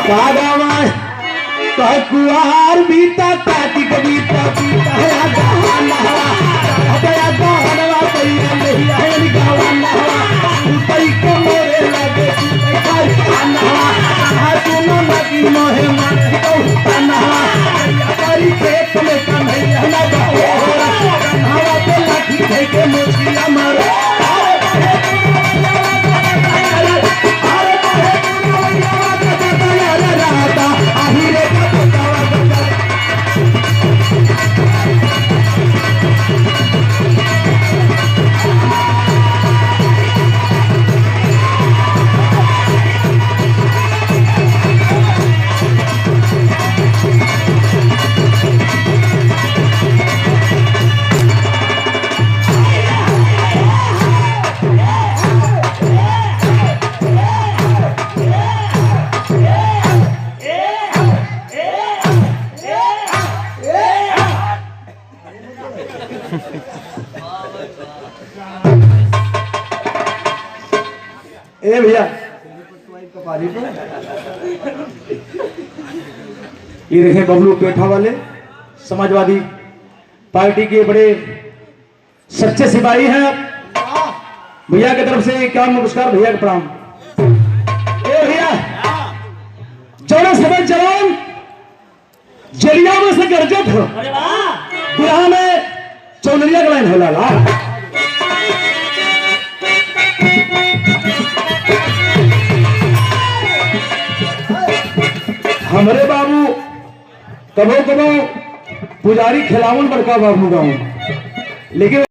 Kagawa कह कुआर बीता कार्तिक बीता बीता है गावनवा हया गावनवा पैया नहीं है गावनवा उतई के मोरे लगे उतई खाई खानवा हा सुनो नदी मोहे मारे तो तनवा करी खेत में कन्हैया ना गावरा कन्हवा पे लाठी दे के मोचिया मारे ए भैया ये देखें बबलू पेठा वाले समाजवादी पार्टी के बड़े सच्चे सिपाही हैं आप भैया की तरफ से क्या नमस्कार भैया का प्रणाम। ए भैया जोड़ा समय जवान जलिया में से गर्जत हो बिहार में चौनरिया का लाइन होला ला हमरे बाबू कबो कबो पुजारी खिलावन बड़का बाबू गाँव लेकिन